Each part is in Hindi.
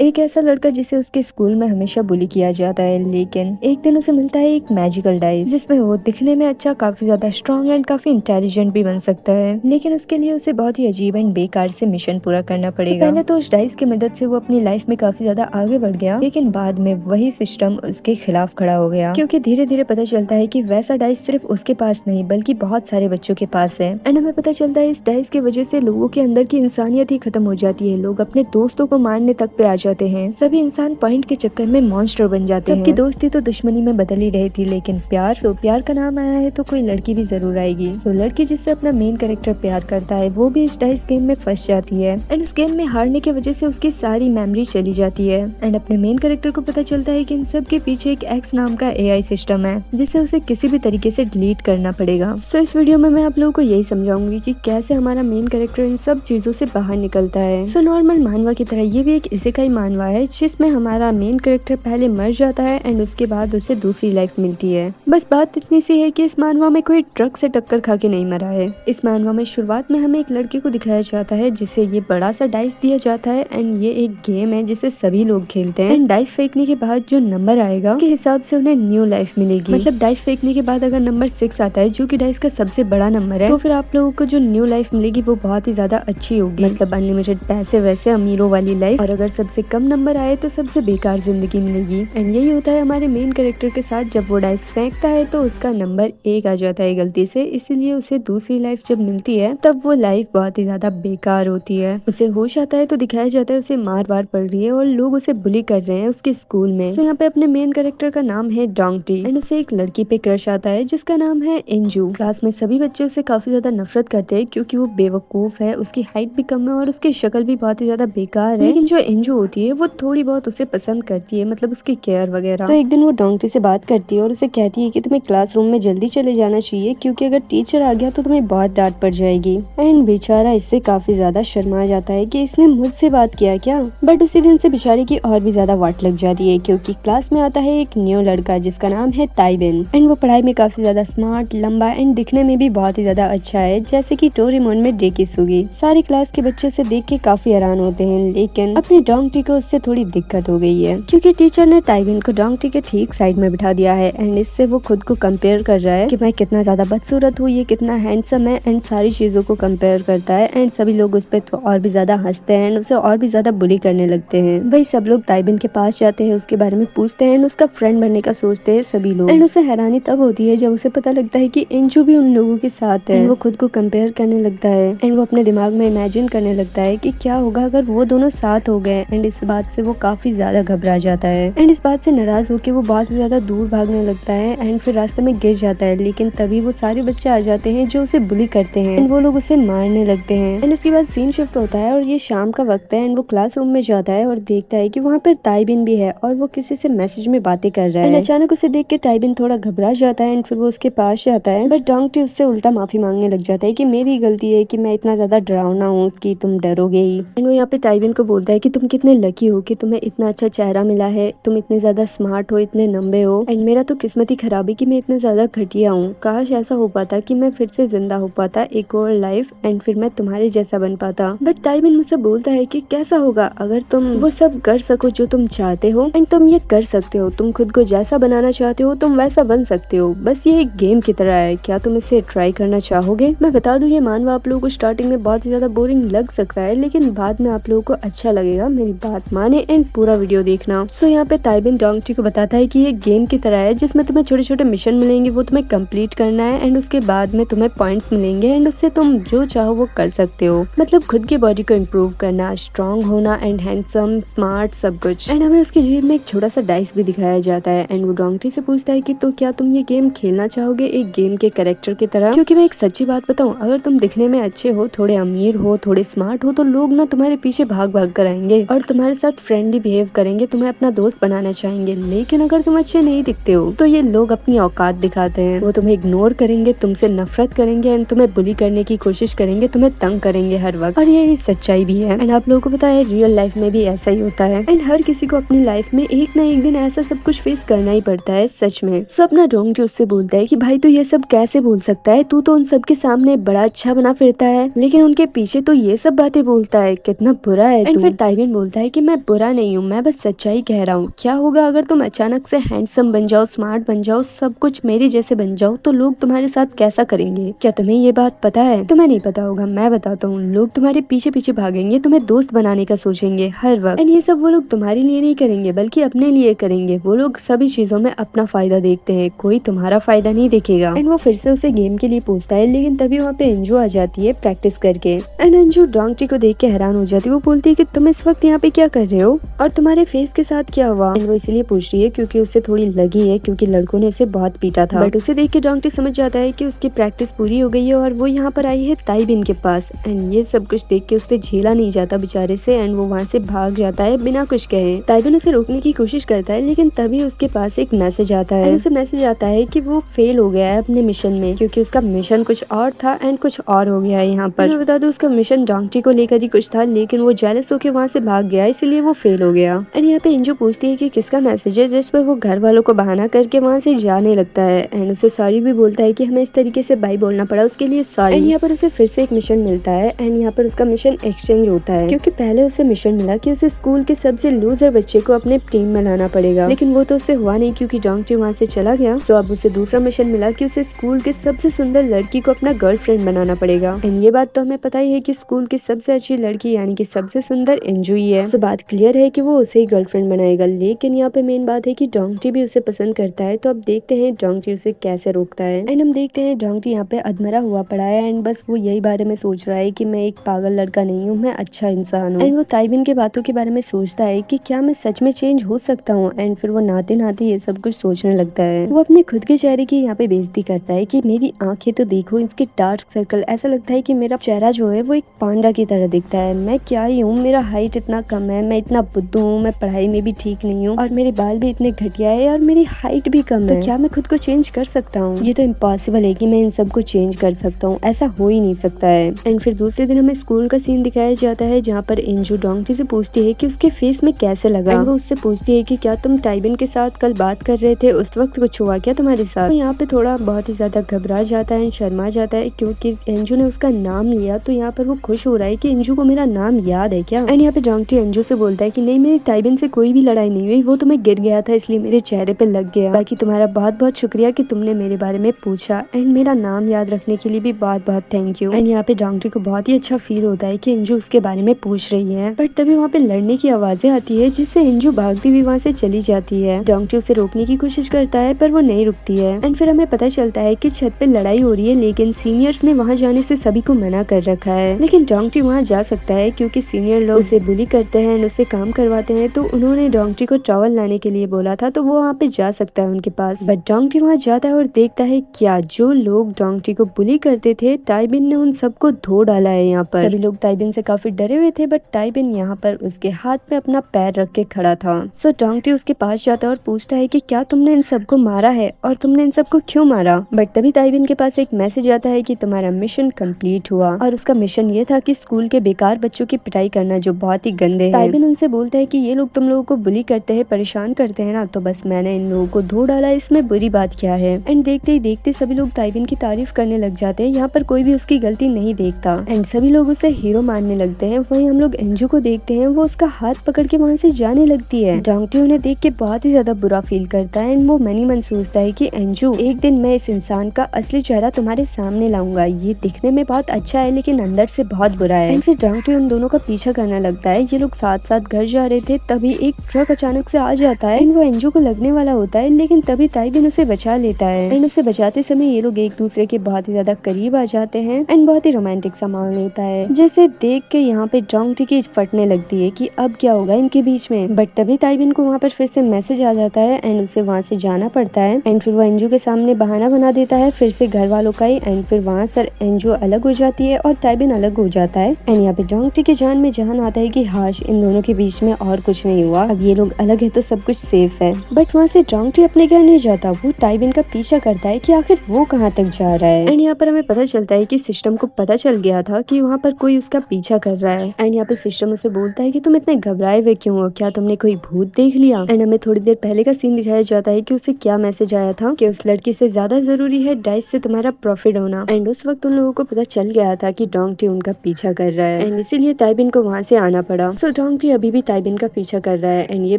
एक ऐसा लड़का जिसे उसके स्कूल में हमेशा बुली किया जाता है, लेकिन एक दिन उसे मिलता है एक मैजिकल डाइस जिसमें वो दिखने में अच्छा, काफी ज्यादा स्ट्रॉन्ग एंड काफी इंटेलिजेंट भी बन सकता है। लेकिन उसके लिए उसे बहुत ही अजीब एंड बेकार से मिशन पूरा करना पड़ेगा। पहले तो उस डाइस की मदद से वो अपनी लाइफ में काफी ज्यादा आगे बढ़ गया, लेकिन बाद में वही सिस्टम उसके खिलाफ खड़ा हो गया, क्योंकि धीरे धीरे पता चलता है कि वैसा डाइस सिर्फ उसके पास नहीं बल्कि बहुत सारे बच्चों के पास है। एंड हमें पता चलता है इस डाइस की वजह से लोगों के अंदर की इंसानियत ही खत्म हो जाती है। लोग अपने दोस्तों को मारने तक पे आ जाते हैं। सभी इंसान पॉइंट के चक्कर में मॉन्स्टर बन जाते हैं। सबकी दोस्ती तो दुश्मनी में बदल ही रही थी, लेकिन प्यार का नाम आया है तो कोई लड़की भी जरूर आएगी। सो लड़की जिससे अपना मेन कैरेक्टर प्यार करता है वो भी इस डाइस गेम में फंस जाती है एंड उस गेम में हारने की वजह से उसकी सारी मेमोरी चली जाती है। एंड अपने मेन कैरेक्टर को पता चलता है कि इन सब के पीछे एक एक्स नाम का एआई सिस्टम है जिसे उसे किसी भी तरीके से डिलीट करना पड़ेगा। तो इस वीडियो में मैं आप लोगों को यही समझाऊंगी कि कैसे हमारा मेन कैरेक्टर इन सब चीजों से बाहर निकलता है। सो नॉर्मल मानवा की तरह ये भी एक इसेकाई मानवा है जिसमें हमारा मेन कैरेक्टर पहले मर जाता है एंड उसके बाद उसे दूसरी लाइफ मिलती है। बस बात इतनी सी है कि इस मानवा में कोई ट्रक से टक्कर खा के नहीं मरा है। इस मानवा में शुरुआत में हमें एक लड़के को दिखाया जाता है जिसे ये बड़ा सा डाइस दिया जाता है एंड ये एक गेम है जिसे सभी लोग खेलते हैं। एंड डाइस फेंकने के बाद जो नंबर आएगा उसके हिसाब से उन्हें न्यू लाइफ मिलेगी। मतलब डाइस फेंकने के बाद अगर नंबर 6 आता है जो कि डाइस का सबसे बड़ा नंबर है, तो फिर आप लोगों को जो न्यू लाइफ मिलेगी वो बहुत ही ज्यादा अच्छी होगी, मतलब अनलिमिटेड पैसे, वैसे अमीरों वाली लाइफ। और अगर सबसे कम नंबर आए तो सबसे बेकार जिंदगी मिलेगी। एंड यही होता है हमारे मेन कैरेक्टर के साथ। जब वो डाइस फेंकता है तो उसका नंबर 1 आ जाता है गलती से, इसीलिए उसे दूसरी लाइफ जब मिलती है तब वो लाइफ बहुत ही ज्यादा बेकार होती है। उसे होश आता है तो दिखाया जाता है उसे मार वार पड़ रही है और लोग उसे बुली कर रहे हैं उसके स्कूल में। तो यहाँ पे अपने मेन कैरेक्टर का नाम है डोंगटी एंड उसे एक लड़की पे क्रश आता है जिसका नाम है इंजू। क्लास में सभी बच्चे उसे काफी ज्यादा नफरत करते हैं क्योंकि वो बेवकूफ है, उसकी हाइट भी कम है और उसकी शक्ल भी बहुत ही ज्यादा बेकार है। लेकिन जो इंजू होती है वो थोड़ी बहुत उसे पसंद करती है, मतलब उसकी केयर वगैरह। तो एक दिन वो डोंगटी से बात करती है और उसे कहती है कि तुम्हें क्लासरूम में जल्दी चले जाना चाहिए क्योंकि अगर टीचर आ गया तो तुम्हें बहुत डांट पड़ जाएगी। एंड बेचारा इससे काफी ज्यादा शर्मा जाता है कि इसने मुझसे बात किया क्या। बट उसी दिन से बेचारे की और भी ज्यादा वाट लग जाती है क्योंकि क्लास में आता है एक न्यू लड़का जिसका नाम है ताइबिन एंड वो पढ़ाई में काफी ज्यादा स्मार्ट, लंबा एंड दिखने में भी बहुत ही ज्यादा अच्छा है, जैसे कि डोरेमोन में डेकिसुगी। सारी क्लास के बच्चे उसे देख के काफी हैरान होते हैं, लेकिन अपने डोंगटी को उससे थोड़ी दिक्कत हो गई है क्योंकि टीचर ने ताइबिन को डोंगटी के ठीक साइड में बिठा दिया है एंड इससे वो खुद को कंपेयर कर रहा है कि मैं कितना ज्यादा बदसूरत हूँ, ये कितना हैंडसम है एंड सारी चीजों को कंपेयर करता है। एंड सभी लोग उस पर और भी ज्यादा हंसते हैं एंड उसे और भी ज्यादा बुली करने लगते हैं। वही सब लोग ताइबिन के पास जाते हैं, उसके बारे में पूछते हैं एंड उसका फ्रेंड बनने का सोचते हैं सभी लोग। एंड उसे हैरानी तब होती है जब उसे पता लगता है कि इंजू भी उन लोगों के साथ है। वो खुद को कंपेयर करने लगता है एंड वो अपने दिमाग में इमेजिन करने लगता है कि क्या होगा अगर वो दोनों साथ हो गए। एंड इस बात से वो काफी ज्यादा घबरा जाता है एंड इस बात से नाराज होकर वो बहुत ज्यादा दूर भागने लगता है एंड फिर रास्ते में गिर जाता है। लेकिन तभी वो सारे बच्चे आ जाते हैं जो उसे बुली करते हैं एंड वो लोग उसे मारने लगते हैं। एंड उसके बाद सीन शिफ्ट होता है और ये शाम का वक्त है एंड वो क्लासरूम में जाता है और देखता है कि वहाँ पर ताइबिन भी है और वो किसी से मैसेज में बातें कर रहा है। अचानक उसे देख के ताइबिन थोड़ा घबरा जाता है एंड फिर वो उसके पास जाता है, बट डोंगटी उससे उल्टा माफी मांगने लग जाता है कि मेरी गलती है कि मैं इतना ज्यादा डरावना हूँ कि तुम डरोगे ही। एंड वो यहाँ पे ताइबिन को बोलता है कि तुम कितने लकी हो कि तुम्हें इतना अच्छा चेहरा मिला है, तुम इतने ज्यादा स्मार्ट हो, इतने लंबे हो एंड मेरा तो किस्मत ही खराब है कि मैं इतना ज्यादा घटिया हूँ। काश ऐसा हो पाता कि मैं फिर से जिंदा हो पाता एक और लाइफ एंड फिर मैं तुम्हारे जैसा बन पाता। बट ताइबिन मुझसे बोलता है कि कैसा होगा अगर तुम वो सब कर सको जो तुम चाहते हो एंड तुम ये कर सकते हो, तुम खुद को जैसा बनाना चाहते हो तुम वैसा बन सकते हो, बस ये एक गेम की तरह है, क्या तुम इसे ट्राई करना चाहोगे। मैं बता दूं ये मानवा आप लोगों को स्टार्टिंग में बहुत ही ज्यादा बोरिंग लग सकता है लेकिन बाद में आप लोगों को अच्छा लगेगा, मेरी बात माने एंड पूरा वीडियो देखना। सो यहाँ पे ताइबिन डोंगटी को बताता है कि ये गेम की तरह है जिसमें तुम्हें छोटे छोटे मिशन मिलेंगे, वो तुम्हें कंप्लीट करना है एंड उसके बाद में तुम्हें पॉइंट्स मिलेंगे एंड उससे तुम जो चाहो वो कर सकते हो, मतलब खुद की बॉडी को इम्प्रूव करना, स्ट्रॉन्ग होना एंड हैंडसम, स्मार्ट, सब कुछ। एंड हमें उसके जेब में एक छोटा सा डाइस भी दिखाया जाता है एंड वो डोंगटी से पूछता है कि तो क्या तुम ये गेम खेलना चाहोगे एक गेम के कैरेक्टर की तरह। क्योंकि मैं एक सच्ची बात बताऊं, अगर तुम दिखने में अच्छे हो, थोड़े अमीर हो, थोड़े स्मार्ट हो तो लोग ना तुम्हारे पीछे भाग भाग कर आएंगे और तुम्हारे साथ फ्रेंडली बिहेव करेंगे, तुम्हें अपना दोस्त बनाना चाहेंगे। लेकिन अगर तुम अच्छे नहीं दिखते हो तो ये लोग अपनी औकात दिखाते हैं, वो तुम्हें इग्नोर करेंगे, तुमसे नफरत करेंगे एंड तुम्हें बुली करने की कोशिश करेंगे, तुम्हें तंग करेंगे हर वक्त। और यही सच्चाई भी है एंड आप लोगों को पता है रियल लाइफ में भी ऐसा ही होता है एंड हर किसी को अपनी लाइफ में एक ना एक दिन ऐसा सब कुछ फेस करना ही पड़ता है सच में। सो अपना डोंगटी उससे बोलता है कि भाई तू ये सब कैसे बोल सकता है, तू तो उन सब के सामने बड़ा अच्छा बना फिरता है लेकिन उनके पीछे तो ये सब बातें बोलता है, कितना बुरा है तू। फिर ताइबिन बोलता है कि मैं बुरा नहीं हूँ, मैं बस सच्चाई कह रहा हूँ। क्या होगा अगर तुम अचानक से हैंडसम बन जाओ, स्मार्ट बन जाओ, सब कुछ मेरी जैसे बन जाओ, तो लोग तुम्हारे साथ कैसा करेंगे? क्या तुम्हें ये बात पता है? तुम्हें नहीं पता होगा, मैं बताता हूँ। लोग तुम्हारे पीछे पीछे भागेंगे, तुम्हें दोस्त बनाने का सोचेंगे हर वक्त। एंड ये सब वो लोग तुम्हारे लिए नहीं करेंगे, बल्कि अपने लिए करेंगे। वो लोग सभी चीजों में अपना फायदा देखते हैं, कोई तुम्हारा फायदा नहीं देखेगा। एंड वो फिर से उसे गेम के लिए पूछता है, लेकिन तभी वहाँ पे अंजू आ जाती है प्रैक्टिस करके। एंड अंजू डोंगटी को देख के हैरान हो जाती है। वो बोलती है कि तुम इस वक्त यहाँ पे क्या कर रहे हो और तुम्हारे फेस के साथ क्या हुआ? एंड वो इसलिए पूछ रही है क्योंकि उसे थोड़ी लगी है, क्योंकि लड़कों ने उसे बहुत पीटा था। बट उसे देख के डोंगटी समझ जाता है कि उसकी प्रैक्टिस पूरी हो गई है और वो यहाँ पर आई है ताइबिन के पास। एंड ये सब कुछ देख के उसे झेला नहीं जाता बेचारे से, एंड वो वहाँ से भाग जाता है बिना कुछ कहे। ताइबिन उसे रोकने की कोशिश करता है, लेकिन तभी उसके पास एक मैसेज आता है। उसे मैसेज आता है कि वो फेल हो गया है अपने मिशन में, क्योंकि उसका मिशन कुछ और था एंड कुछ और हो गया है यहाँ पर। मैं बता दूं, उसका मिशन डोंगटी को लेकर ही कुछ था, लेकिन वो जेलस होकर वहाँ से भाग गया, इसलिए वो फेल हो गया। एंड यहाँ पे अंजू पूछती है कि किसका मैसेज है, जिस पर वो घर वालों को बहाना करके वहाँ से जाने लगता है। एंड उसे सॉरी भी बोलता है कि हमें इस तरीके से बाय बोलना पड़ा, उसके लिए सॉरी। एंड यहाँ पर उसे फिर से एक मिशन मिलता है, एंड यहाँ पर उसका मिशन एक्सचेंज होता है, क्योंकि पहले उसे मिशन मिला कि उसे स्कूल के सबसे लूजर बच्चे को अपने टीम में लाना पड़ेगा, लेकिन वो तो उससे हुआ नहीं क्योंकि डोंगटी वहाँ से चला गया। तो अब उसे दूसरा मिशन मिला कि उसे स्कूल के सबसे सुंदर लड़की को अपना गर्लफ्रेंड बनाना पड़ेगा। एंड ये बात तो हमें पता ही है कि स्कूल की सबसे अच्छी लड़की यानी कि सबसे सुंदर अंजू ही है। तो बात क्लियर है कि वो उसे ही गर्लफ्रेंड बनाएगा। लेकिन यहाँ पे मेन बात है कि डोंगटी भी उसे पसंद करता है। तो अब देखते हैं डोंगटी उसे कैसे रोकता है। एंड हम देखते हैं डोंगटी यहाँ पे अधमरा हुआ पड़ा है, एंड बस वो यही बारे में सोच रहा है कि मैं एक पागल लड़का नहीं हूँ, मैं अच्छा इंसान हूँ। एंड वो ताइबिन के बातों के बारे में सोचता है कि क्या मैं सच में चेंज हो सकता हूँ। एंड फिर वो नाते नाते ये सब कुछ सोचने लगता है। वो अपने खुद के चेहरे की यहाँ पे बेइज्जती करता है कि मेरी आंखें तो देखो, इसके डार्क सर्कल, ऐसा लगता है कि मेरा चेहरा जो है वो एक पांडा की तरह दिखता है। मैं क्या ही हूँ, मेरा हाइट इतना कम है, मैं इतना बुद्धू हूँ, मैं पढ़ाई में भी ठीक नहीं हूँ, और मेरे बाल भी इतने घटिया है, और मेरी हाइट भी कम है। तो क्या मैं खुद को चेंज कर सकता हूँ? ये तो इम्पॉसिबल है कि मैं इन सब को चेंज कर सकता हूँ, ऐसा हो ही नहीं सकता है। एंड फिर दूसरे दिन हमें स्कूल का सीन दिखाया जाता है, जहाँ पर अंजू डोंगटी से पूछती है कि उसके फेस में कैसे लगा। वो उससे पूछती है कि क्या तुम ताइबिन के साथ कल बात कर रहे थे, उस वक्त कुछ हुआ क्या तुम्हारे साथ? तो यहाँ पे थोड़ा बहुत ही ज्यादा घबरा जाता है, शर्मा जाता है, क्योंकि अंजू ने उसका नाम लिया। तो यहाँ पर वो खुश हो रहा है कि अंजू को मेरा नाम याद है क्या। एंड यहाँ पे डोंगटी अंजू से बोलता है कि नहीं, मेरी ताइबिन से कोई भी लड़ाई नहीं हुई, वो तुम्हें गिर गया था इसलिए मेरे चेहरे पे लग गया। बाकी तुम्हारा बहुत बहुत शुक्रिया कि तुमने मेरे बारे में पूछा, एंड मेरा नाम याद रखने के लिए भी बहुत बहुत थैंक यू। एंड यहाँ पे डोंगटी को बहुत ही अच्छा फील होता है कि अंजू उसके बारे में पूछ रही है। बट तभी वहाँ पे लड़ने की आवाजें आती है, जिससे अंजू भागती हुई वहाँ से चली जाती है। डोंगटी उसे रोकने की कोशिश करता है, पर वो नहीं रुकती है। एंड फिर हमें पता चलता है कि छत पे लड़ाई हो रही है, लेकिन सीनियर्स ने वहाँ जाने से सभी को मना कर रखा है। लेकिन डोंगटी वहाँ जा सकता है, क्योंकि सीनियर लोग उसे बुली करते हैं एंड उससे काम करवाते हैं। तो उन्होंने डोंगटी को टॉवल लाने के लिए बोला था, तो वो वहाँ पे जा सकता है उनके पास। बट डोंगटी वहाँ जाता है और देखता है क्या जो लोग डोंगटी को बुली करते थे, ताइबिन ने उन सबको धो डाला है। यहाँ पर सभी लोग ताइबिन से काफी डरे हुए थे, बट ताइबिन यहाँ पर उसके हाथ पे अपना पैर रख के खड़ा था। सो डोंगटी उसके पास जाता है और पूछता है कि क्या तुमने इन सबको मारा है, और तुमने इन सबको क्यों मारा? बट तभी ताइबिन के पास एक मैसेज आता है कि तुम्हारा मिशन कंप्लीट हुआ, और उसका मिशन ये था कि स्कूल के बेकार बच्चों की पिटाई करना, जो बहुत ही गंदे हैं। ताइबिन उनसे बोलता है कि ये लोग तुम लोगों को बुली करते हैं, परेशान करते हैं ना, तो बस मैंने इन लोगों को धो डाला, इसमें बुरी बात क्या है। एंड देखते ही देखते सभी लोग ताइबिन की तारीफ करने लग जाते हैं। यहाँ पर कोई भी उसकी गलती नहीं देखता, एंड सभी लोग उसे हीरो मानने लगते हैं। वहीं हम लोग अंजू को देखते हैं, वो उसका हाथ पकड़ के वहाँ से जाने लगती है। डोंगटी उन्हें देख के बहुत ही ज्यादा बुरा फील करता है, एंड वो मन ही मन सोचता है कि अंजू, एक दिन मैं इस इंसान का असली चेहरा तुम्हारे सामने लाऊंगा। ये दिखने में बहुत अच्छा है, लेकिन अंदर से बहुत बुरा है। एंड फिर डोंगटी उन दोनों का पीछा करने लगता है। ये लोग साथ साथ घर जा रहे थे, तभी एक ट्रक अचानक से आ जाता है, एंड वो अंजू को लगने वाला होता है, लेकिन तभी ताइबिन उसे बचा लेता है। एंड उसे बचाते समय ये लोग एक दूसरे के बहुत ही ज्यादा करीब आ जाते हैं, एंड बहुत ही रोमांटिक सा माहौल होता है, जैसे देख के यहाँ पे डोंगटी की फटने लगती है कि अब क्या होगा इनके बीच में। बट तभी ताइबिन को वहाँ पर फिर से मैसेज आ जाता है, एंड उसे वहाँ से जाना पड़ता है। एंड फिर वो अंजू के सामने बहाना बना देता है फिर से घर वालों का ही। एंड फिर वहाँ से अंजू अलग हो जाती है और ताइबिन अलग हो जाता है। एंड यहाँ पे डोंगटी के जान में जान आता है कि हाश, इन दोनों के बीच में और कुछ नहीं हुआ, अब ये लोग अलग है तो सब कुछ सेफ है। बट वहाँ से डोंगटी अपने घर नहीं जाता, वो ताइबिन का पीछा करता है कि आखिर वो कहाँ तक जा रहा है। एंड यहाँ पर हमें पता चलता है कि सिस्टम को पता चल गया था कि वहाँ पर कोई उसका पीछा कर रहा है। एंड यहाँ पे सिस्टम उसे बोलता है कि तुम इतने घबराए हुए क्यों हो, क्या तुमने कोई भूत देख लिया? एंड हमें थोड़ी देर पहले का सीन दिखाया जाता है कि उसे क्या मैसेज आया था कि उस लड़की से ज्यादा जरूरी है डाइस से तुम्हारा प्रॉफिट होना। एंड उस वक्त उन लोगों को पता चल गया था कि डोंगटी उनका पीछा कर रहा है, एंड इसीलिए ताइबिन को वहाँ से आना पड़ा। सो डोंकी अभी भी ताइबिन का पीछा कर रहा है एंड ये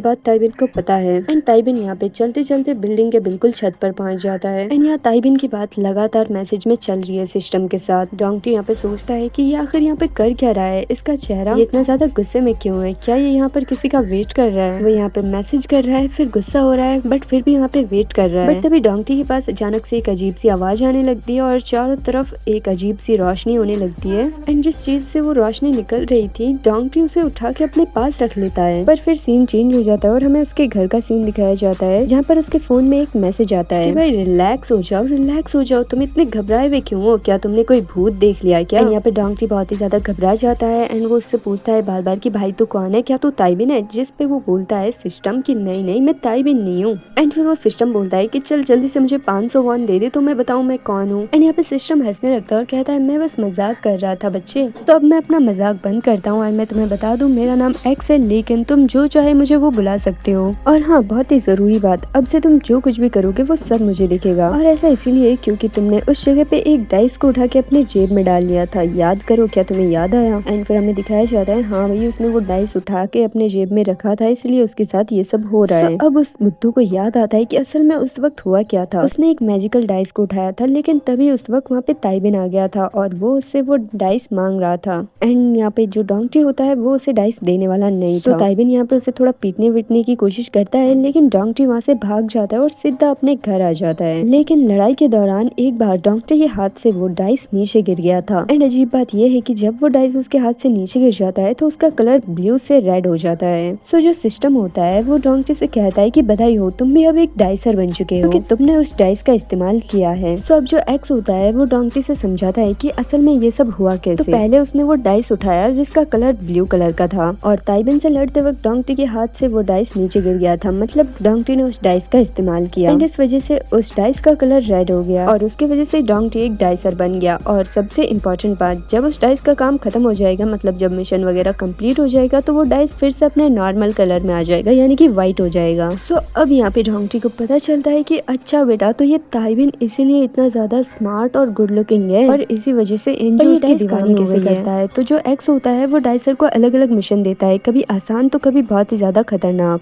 बात ताइबिन को पता है एंड ताइबिन यहाँ पे चलते चलते बिल्डिंग के बिल्कुल छत पर पहुंच जाता है एंड यहाँ ताइबिन की बात लगातार मैसेज में चल रही है सिस्टम के साथ। डोंकी यहाँ पे सोचता है कि ये आखिर यहाँ पे कर क्या रहा है, इसका चेहरा इतना ज्यादा गुस्से में क्यों है, क्या ये यहाँ पर किसी का वेट कर रहा है। वो यहाँ पे मैसेज कर रहा है, फिर गुस्सा हो रहा है बट फिर भी यहाँ पे वेट कर रहा है। बट तभी डोंकी के पास अचानक से एक अजीब सी आवाज आने लगती है और चारों तरफ एक अजीब सी रोशनी होने लगती है एंड जिस चीज से वो रोशनी निकल रही थी डोंकी उसे उठा के अपने पास रख लेता है। पर फिर सीन चेंज हो जाता है और हमें उसके घर का सीन दिखाया जाता है जहाँ पर उसके फोन में एक मैसेज आता है, भाई रिलैक्स हो जाओ, तुम इतने घबराए हुए क्यों हो, क्या तुमने कोई भूत देख लिया क्या। यहाँ पे डोंकी बहुत ही ज्यादा घबरा जाता है एंड वो उससे पूछता है बार बार कि भाई तू कौन है, क्या तू ताइबिन है। जिस पे वो बोलता है सिस्टम की नहीं मैं ताइबिन नहीं हूँ। एंड फिर वो सिस्टम बोलता है कि चल जल्दी से मुझे 500 वॉन दे दे तो मैं बताऊँ मैं कौन हूँ। एंड यहाँ पे सिस्टम हंसने लगता है और कहता है मैं बस मजाक कर रहा था बच्चे, तो अब मैं अपना मजाक बंद करता हूँ और मैं तुम्हें बता दूँ मेरा नाम एक्स है, लेकिन तुम जो चाहे मुझे वो बुला सकते हो। और हाँ बहुत ही जरूरी बात, अब से तुम जो कुछ भी करोगे वो सब मुझे दिखेगा और ऐसा इसीलिए क्योंकि तुमने उस जगह पे एक डाइस को उठा के अपने जेब में डाल लिया था, याद करो, क्या तुम्हें याद आया। एंड फिर हमें दिखाया जाता है हाँ भाई उसने वो डाइस उठा के अपने जेब में रखा था इसलिए उसके साथ ये सब हो रहा है। अब उस बुद्धू को याद आता है कि असल में उस वक्त हुआ क्या था, उसने एक मैजिकल डाइस को उठाया था लेकिन तभी उस वक्त वहाँ पे ताइबिन आ गया था और वो उससे वो डाइस मांग रहा था एंड यहाँ पे जो डोंकी होता है वो उसे डाइस देने वाला नहीं था। तो ताइबिन यहाँ पे उसे थोड़ा पीटने वीटने की कोशिश करता है लेकिन डोंकी वहाँ से भाग जाता है और सीधा अपने घर आ जाता है। लेकिन लड़ाई के दौरान एक बार डोंकी के हाथ से वो डाइस नीचे गिर गया था एंड अजीब बात यह है कि जब वो डाइस उसके हाथ से नीचे गिर जाता है तो उसका कलर ब्लू से रेड हो जाता है। सो जो सिस्टम होता है वो डोंकी से कहता है कि बधाई हो, तुम भी अब एक डाइसर बन चुके हो क्योंकि तुमने उस डाइस का इस्तेमाल किया है। सो अब जो एक्स होता है वो डोंकी से समझाता है कि असल में ये सब हुआ कैसे। तो पहले उसने वो डाइस उठाया जिसका कलर ब्लू कलर का था और ताइबिन से लड़ते वक्त डोंकी के हाथ से वो डाइस नीचे गिर गया था, मतलब डोंकी ने उस डाइस का इस्तेमाल किया एंड इस वजह से उस डाइस का कलर रेड हो गया और उसकी वजह से डोंकी एक डाइसर बन गया। और सबसे इम्पोर्टेंट बात, जब उस डाइस का काम खत्म हो जाएगा, मतलब जब मिशन वगैरह कंप्लीट हो जाएगा तो वो डाइस फिर से अपने नॉर्मल कलर में आ जाएगा यानी कि व्हाइट हो जाएगा। सो अब यहाँ पे डोंकी को पता चलता है कि अच्छा बेटा तो ये ताइबिन इसीलिए इतना ज्यादा स्मार्ट और गुड लुकिंग है और इसी वजह से एंजल की दीवानी कैसे करता है। तो जो एक्स होता है वो डाइसर को अलग अलग मिशन देता है, कभी आसान तो कभी बहुत ही ज्यादा खतरनाक।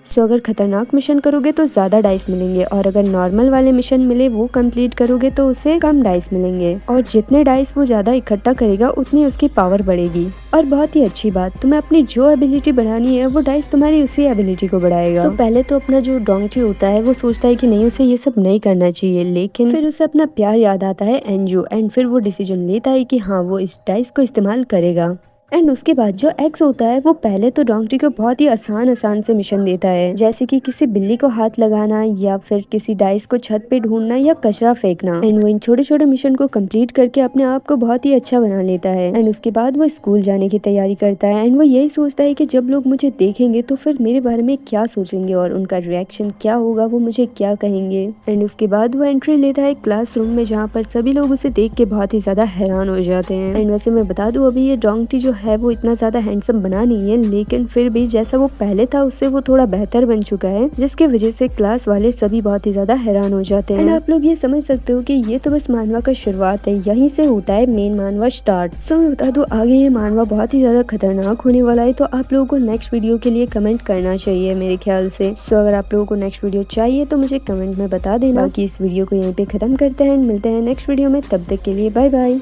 सो अगर खतरनाक मिशन करोगे तो ज्यादा डाइस मिलेंगे और अगर नॉर्मल वाले मिशन मिले वो कंप्लीट करोगे तो उसे कम डाइस मिलेंगे और जितने डाइस वो ज्यादा इकट्ठा करेगा उतनी उसकी पावर बढ़ेगी। और बहुत ही अच्छी बात, तुम्हें अपनी जो एबिलिटी बढ़ानी है वो डाइस तुम्हारी उसी एबिलिटी को बढ़ाएगा। तो पहले तो अपना जो डोंकी होता है वो सोचता है कि नहीं उसे ये सब नहीं करना चाहिए, लेकिन फिर उसे अपना प्यार याद आता है एंजू एंड फिर वो डिसीजन लेता है कि हाँ वो इस डाइस को इस्तेमाल करेगा। एंड उसके बाद जो एक्स होता है वो पहले तो डोंकी को बहुत ही आसान से मिशन देता है, जैसे कि किसी बिल्ली को हाथ लगाना या फिर किसी डाइस को छत पे ढूंढना या कचरा फेंकना। एंड वो इन छोटे छोटे मिशन को कंप्लीट करके अपने आप को बहुत ही अच्छा बना लेता है। एंड उसके बाद वो स्कूल जाने की तैयारी करता है एंड वो यही सोचता है कि जब लोग मुझे देखेंगे तो फिर मेरे बारे में क्या सोचेंगे और उनका रिएक्शन क्या होगा, वो मुझे क्या कहेंगे। एंड उसके बाद वो एंट्री लेता है क्लासरूम में जहाँ पर सभी लोग उसे देख के बहुत ही ज्यादा हैरान हो जाते हैं। एंड वैसे मैं बता दूं अभी ये डोंकी जो है वो इतना ज्यादा हैंडसम बना नहीं है, लेकिन फिर भी जैसा वो पहले था उससे वो थोड़ा बेहतर बन चुका है, जिसकी वजह से क्लास वाले सभी बहुत ही ज्यादा हैरान हो जाते हैं। आप लोग ये समझ सकते हो कि ये तो बस मानवा का शुरुआत है, यहीं से होता है मेन मानवा स्टार्ट। सो मैं बता दूं आगे ये मानवा बहुत ही ज्यादा खतरनाक होने वाला है, तो आप लोगों को नेक्स्ट वीडियो के लिए कमेंट करना चाहिए मेरे ख्याल से। सो अगर आप लोगों को नेक्स्ट वीडियो चाहिए तो मुझे कमेंट में बता देना। बाकी इस वीडियो को यहीं पे खत्म करते हैं, मिलते हैं नेक्स्ट वीडियो में, तब तक के लिए बाय बाय।